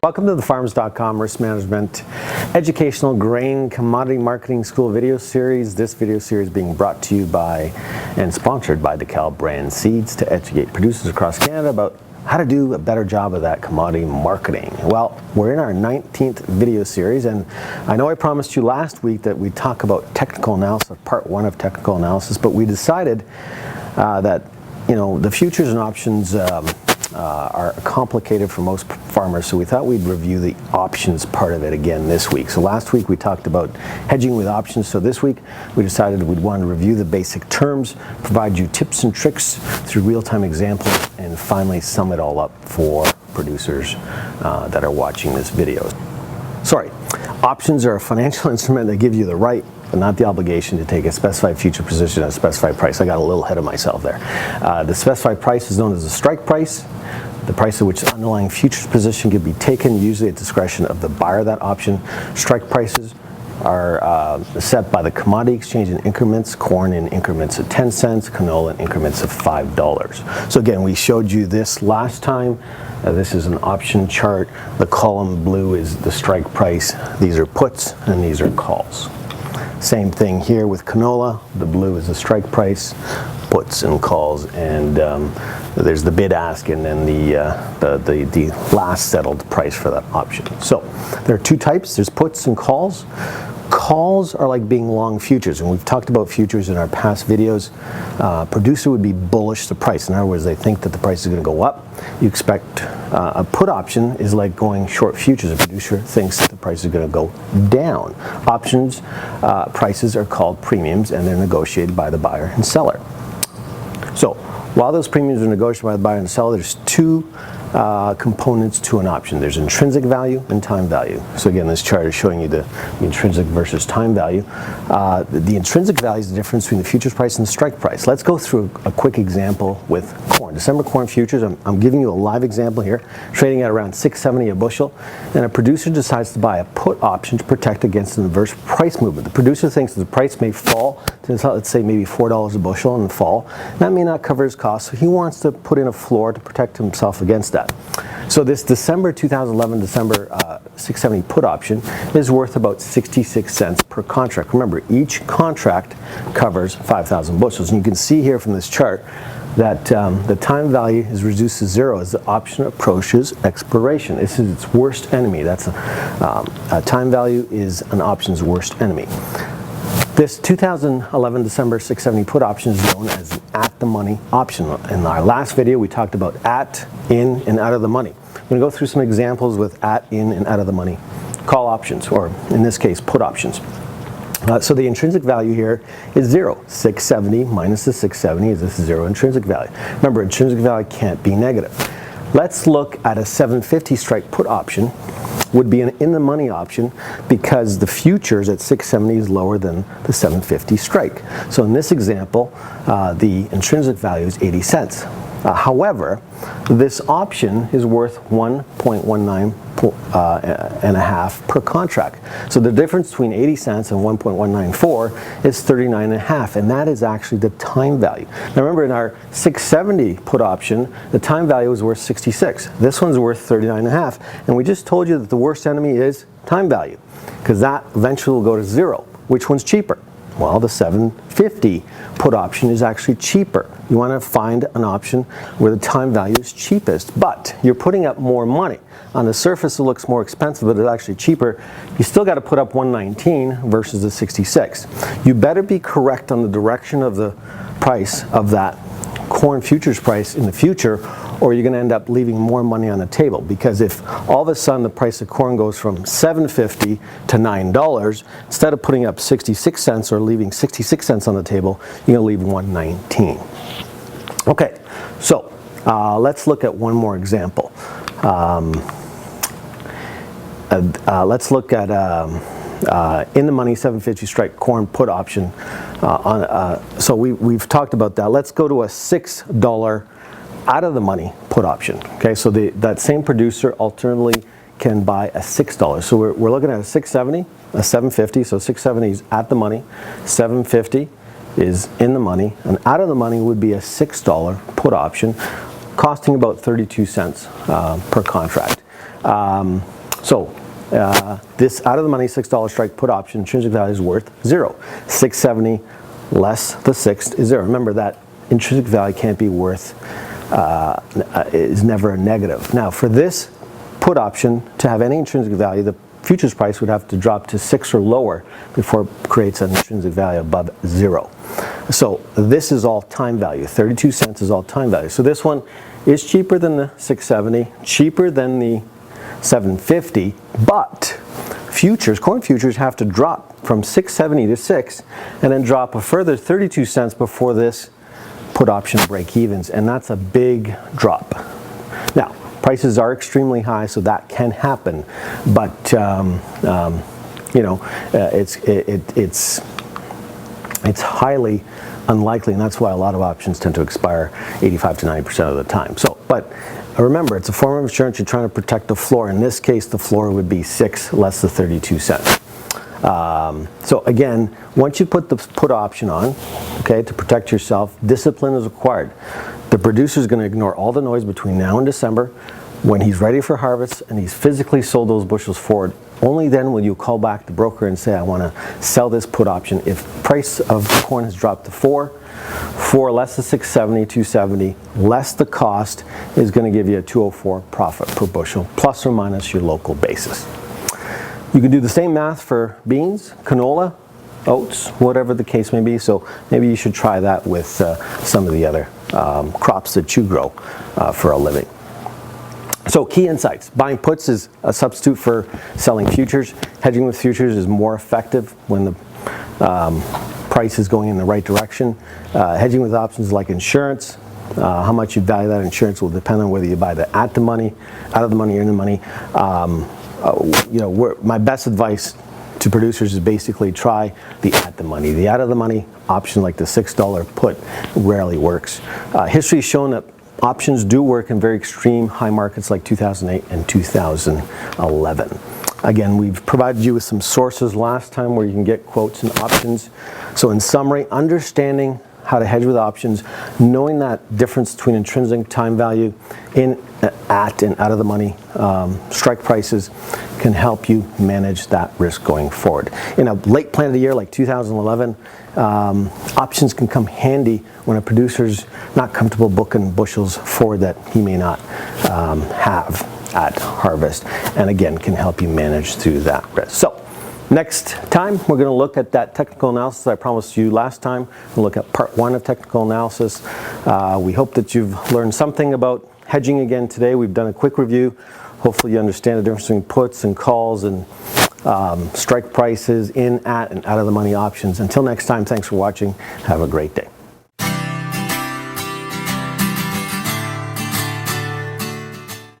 Welcome to the Farms.com Risk Management Educational Grain Commodity Marketing School video series. This video series being brought to you by and sponsored by DeKalb Brand Seeds to educate producers across Canada about how to do a better job of that commodity marketing. Well, we're in our 19th video series, and I know I promised you last week that we'd talk about technical analysis, part one of technical analysis, but we decided that the futures and options are complicated for most farmers, so we thought we'd review the options part of it again this week. So last week we talked about hedging with options, so this week we decided we'd want to review the basic terms, provide you tips and tricks through real-time examples, and finally sum it all up for producers that are watching this video. Sorry, options are a financial instrument that give you the right but not the obligation to take a specified future position at a specified price. I got a little ahead of myself there. The specified price is known as the strike price, the price at which the underlying futures position can be taken, usually at discretion of the buyer of that option. Strike prices are set by the commodity exchange in increments, corn in increments of 10 cents, canola in increments of $5. So again, we showed you this last time. This is an option chart. The column blue is the strike price. These are puts and these are calls. Same thing here with canola. The blue is the strike price, puts and calls, and there's the bid ask and then the last settled price for that option. So there are two types. There's puts and calls. Calls are like being long futures, and we've talked about futures in our past videos. Producer would be bullish the price. In other words, they think that the price is going to go up. You expect a put option is like going short futures. A producer thinks that the price is going to go down. Options prices are called premiums, and they're negotiated by the buyer and seller. So while those premiums are negotiated by the buyer and seller, there's two components to an option. There's intrinsic value and time value. So again, this chart is showing you the intrinsic versus time value. The intrinsic value is the difference between the futures price and the strike price. Let's go through a quick example with corn. December corn futures, I'm giving you a live example here, trading at around $6.70 a bushel, and a producer decides to buy a put option to protect against an adverse price movement. The producer thinks that the price may fall to, let's say, maybe $4 a bushel in the fall. That may not cover his costs, so he wants to put in a floor to protect himself against that. So this December 2011 670 put option is worth about 66 cents per contract. Remember, each contract covers 5,000 bushels, and you can see here from this chart that the time value is reduced to zero as the option approaches expiration. This is its worst enemy. That's time value is an option's worst enemy. This 2011 December 670 put option is known as an at-the-money option. In our last video, we talked about at, in, and out of the money. I'm going to go through some examples with at, in, and out of the money call options, or in this case, put options. So the intrinsic value here is zero. 670 minus the 670 is this zero intrinsic value. Remember, intrinsic value can't be negative. Let's look at a 750 strike put option. Would be an in-the-money option because the futures at 670 is lower than the 750 strike. So in this example, the intrinsic value is 80 cents. However, this option is worth 1.19 and a half per contract. So the difference between 80 cents and 1.194 is 39 and a half, and that is actually the time value. Now remember, in our 670 put option, the time value is worth 66. This one's worth 39 and a half, and we just told you that the worst enemy is time value, because that eventually will go to zero. Which one's cheaper? Well, the 750 put option is actually cheaper. You want to find an option where the time value is cheapest, but you're putting up more money. On the surface, it looks more expensive, but it's actually cheaper. You still got to put up 119 versus the 66. You better be correct on the direction of the price of that corn futures price in the future, or you're going to end up leaving more money on the table, because if all of a sudden the price of corn goes from $7.50 to $9, instead of putting up 66 cents or leaving 66 cents on the table, you're going to leave 119. Okay, so let's look at one more example. Let's look at in the money 750 strike corn put option. So we've talked about that. Let's go to a $6 out of the money put option. Okay, so that same producer alternatively can buy a $6. So we're looking at a 670, a 750. So 670 is at the money, 750 is in the money, and out of the money would be a $6 put option, costing about 32 cents per contract. This out of the money $6 strike put option intrinsic value is worth 0. 670 less the 6 is 0. Remember that intrinsic value can't be worth, is never a negative. Now for this put option to have any intrinsic value, the futures price would have to drop to 6 or lower before it creates an intrinsic value above 0. So this is all time value. 32 cents is all time value. So this one is cheaper than the 670, cheaper than the 750, but futures, corn futures have to drop from 670 to 6 and then drop a further 32 cents before this put option break evens, and that's a big drop. Now, prices are extremely high, so that can happen, but it's highly unlikely, and that's why a lot of options tend to expire 85 to 90% of the time. So, but remember, it's a form of insurance. You're trying to protect the floor. In this case, the floor would be 6 less the 32 cents. So again, once you put the put option on, okay, to protect yourself, discipline is required. The producer is going to ignore all the noise between now and December. When he's ready for harvest and he's physically sold those bushels forward, only then will you call back the broker and say, I want to sell this put option. If price of corn has dropped to 4 less the 670, 270, less the cost is going to give you a 204 profit per bushel, plus or minus your local basis. You can do the same math for beans, canola, oats, whatever the case may be. So maybe you should try that with some of the other crops that you grow for a living. So key insights. Buying puts is a substitute for selling futures. Hedging with futures is more effective when the price is going in the right direction. Hedging with options like insurance. How much you value that insurance will depend on whether you buy the out of the money, or in the money. My best advice to producers is basically try the at the money. The out of the money option, like the $6 put, rarely works. History has shown that options do work in very extreme high markets like 2008 and 2011. Again, we've provided you with some sources last time where you can get quotes and options. So in summary, understanding how to hedge with options, knowing that difference between intrinsic time value in at and out of the money strike prices can help you manage that risk going forward. In a late plan of the year like 2011, options can come handy when a producer's not comfortable booking bushels forward that he may not have at harvest, and again can help you manage through that risk. So next time, we're going to look at that technical analysis I promised you last time. We'll look at part 1 of technical analysis. We hope that you've learned something about hedging again today. We've done a quick review. Hopefully you understand the difference between puts and calls and strike prices in, at, and out of the money options. Until next time, thanks for watching. Have a great day.